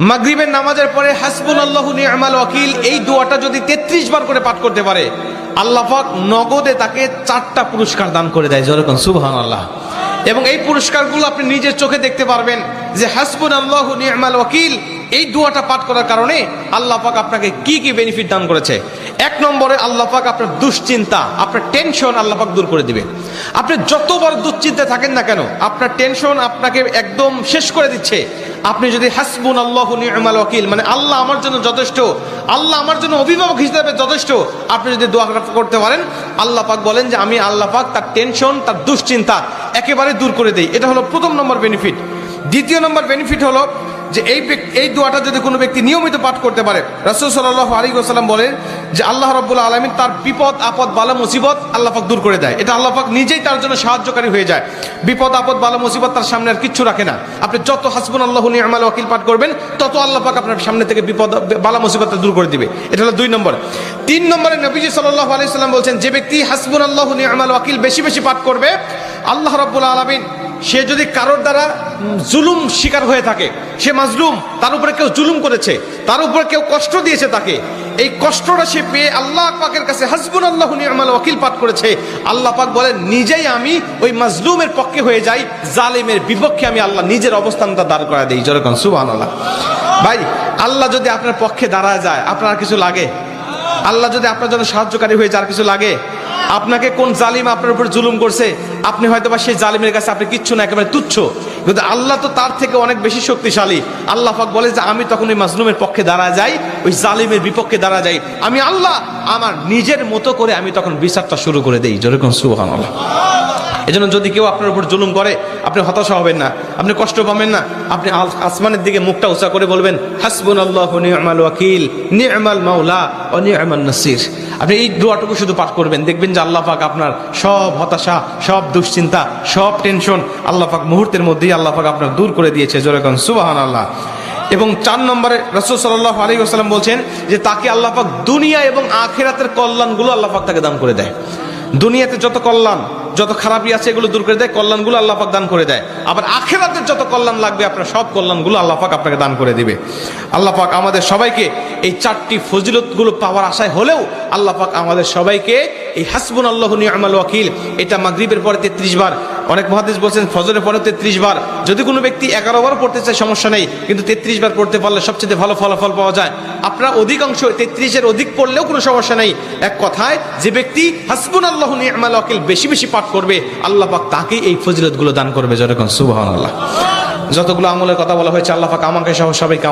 মাগরিবের নামাজের পরে হাসবুনাল্লাহু নি'মাল ওয়াকিল এই দোয়াটা যদি 33 বার করে পাঠ করতে পারে, আল্লাহ পাক নগদে তাকে 4টা পুরস্কার দান করে দেয়। যেরকম সুবহানাল্লাহ। এবং এই পুরস্কারগুলো আপনি নিজের চোখে দেখতে পারবেন যে হাসবুনাল্লাহু নি'মাল ওয়াকিল এই দোয়াটা পাঠ করার কারণে আল্লাহ পাক আপনাকে কি কি বেনিফিট দান করেছে। 1 নম্বরে আল্লাহ পাক আপনার দুশ্চিন্তা, আপনার টেনশন আল্লাহ পাক দূর করে দিবে। আপনি যত বড় দুশ্চিন্তায় থাকেন না কেন, আপনার টেনশন আপনাকে একদম শেষ করে দিচ্ছে। আপনি যদি হাসবুনাল্লাহু নি'মাল ওয়াকিল মানে আল্লাহ আমার জন্য যথেষ্ট, আল্লাহ আমার জন্য অভিভাবক হিসেবে যথেষ্ট, আপনি যদি দোয়া করতে পারেন, আল্লাহ পাক বলেন যে আমি আল্লাহ পাক তার টেনশন, তার দুশ্চিন্তা একেবারে দূর করে দেই। এটা হলো প্রথম নম্বর বেনিফিট। দ্বিতীয় নম্বর বেনিফিট হলো যে এই দোয়াটা যদি কোনো ব্যক্তি নিয়মিত পাঠ করতে পারে, রাসূল সাল্লাল্লাহু আলাইহি ওয়াসাল্লাম বলেন যে আল্লাহ রাব্বুল আলামিন তার বিপদ আপদ বালা মুসিবত আল্লাহ পাক দূর করে দেয়। এটা আল্লাহ পাক নিজেই তার জন্য সাহায্যকারী হয়ে যায়। বিপদ আপদ বালা মুসিবত তার সামনে আর কিচ্ছু রাখে না। আপনি যত হাসবুনাল্লাহু নি'মাল ওয়াকিল পাঠ করবেন, তত আল্লাহ পাক আপনার সামনে থেকে বিপদ বালা মুসিবত দূর করে দিবে। এটা হলো 2 নম্বর। 3 নম্বরে নবীজি সাল্লাল্লাহু আলাইহি ওয়াসাল্লাম বলছেন, যে ব্যক্তি হাসবুনাল্লাহু নি'মাল ওয়াকিল বেশি বেশি পাঠ করবে, আল্লাহ রাব্বুল আলামিন সে যদি কারোর দ্বারা জুলুম শিকার হয়ে থাকে, সে মাজলুম, তার উপরে কেউ জুলুম করেছে, তার উপরে কেউ কষ্ট দিয়েছে, তাকে এই কষ্টটা সে পেয়ে আল্লাহ পাকের কাছে হাসবুনাল্লাহু নি'মাল ওয়াকিল পাঠ করেছে, আল্লাহ পাক বলেন নিজেই আমি ওই মাজলুমের পক্ষে হয়ে যাই, জালেমের বিপক্ষে আমি আল্লাহ নিজের অবস্থানটা দাঁড় করা দেই। যেরকম সুবহানাল্লাহ। ভাই, আল্লাহ যদি আপনার পক্ষে দাঁড়ায় যায়, আপনার কিছু লাগে? আল্লাহ যদি আপনার জন্য সাহায্যকারী হয়ে যায়, আর কিছু লাগে? আপনাকে কোন জালিম আপনার উপর জুলুম করছে, আপনি হয়তো বা সেই জালিমের কাছে আপনি কিচ্ছু না, একেবারে তুচ্ছ, কিন্তু আল্লাহ তো তার থেকে অনেক বেশি শক্তিশালী। আল্লাহ পাক বলে যে আমি তখন ওই মাজলুমের পক্ষে দাঁড়া যাই, ওই জালিমের বিপক্ষে দাঁড়া যাই, আমি আল্লাহ আমার নিজের মতো করে আমি তখন বিচারটা শুরু করে দেই। যেরকম সুবহানাল্লাহ। এজন্য যদি কেউ আপনার উপর জুলুম করে, আপনি হতাশা হবেন না, আপনি কষ্ট পাবেন না, আপনি আসমানের দিকে মুখটা উঁচা করে বলবেন হাসবুনাল্লাহু নি'মাল ওয়াকিল নি'মাল মাওলা ওয়া নি'মান নাসির। আপনি এই দোয়াটুকু শুধু পাঠ করবেন, দেখবেন যে আল্লাহ পাক আপনার সব হতাশা, সব দুশ্চিন্তা, সব টেনশন আল্লাহ পাক মুহূর্তের মধ্যেই আল্লাহ পাক আপনার দূর করে দিয়েছে। যেরকম সুবহানাল্লাহ। এবং 4 নম্বরে রাসূল সাল্লাল্লাহু আলাইহি ওয়াসাল্লাম বলছেন যে তাকে আল্লাহ পাক দুনিয়া এবং আখিরাতের কল্যাণগুলো আল্লাহ পাক তাকে দান করে দেয়। দুনিয়াতে যত কল্যাণ, যত খারাপই আছে এগুলো দূর করে দেয়, কল্যাণগুলো আল্লাহ পাক দান করে দেয়। আবার আখিরাতের যত কল্যাণ লাগবে আপনার সব কল্যাণগুলো আল্লাহ পাক আপনাকে দান করে দিবে। আল্লাহ পাক আমাদের সবাইকে এই 4টি ফজিলতগুলো পাওয়ার আশায় হলেও আল্লাহ পাক আমাদের সবাইকে এই হাসবুনাল্লাহু নি'মাল ওয়াকিল এটা মাগরিবের পরে 33 বার, অনেক মুহাদ্দিস বলছেন ফজরের পরে 33 বার, যদি কোনো ব্যক্তি 11 বার পড়তে চায় সমস্যা নেই, কিন্তু 33 বার পড়তে পারলে সবচেয়ে ভালো ফলাফল পাওয়া যায়। আপনারা অধিকাংশ 33-এর অধিক পড়লেও কোনো সমস্যা নেই। এক কথায় যে ব্যক্তি হাসবুনাল্লাহু নি'মাল ওয়াকিল বেশি বেশি পাঠ করবে, আল্লাহ পাক তাকেই এই ফজিলতগুলো দান করবে। যেরকম সুবহানাল্লাহ। যতগুলো আমলের কথা বলা হয়েছে আল্লাহ পাক আমাকে সহ সবাইকে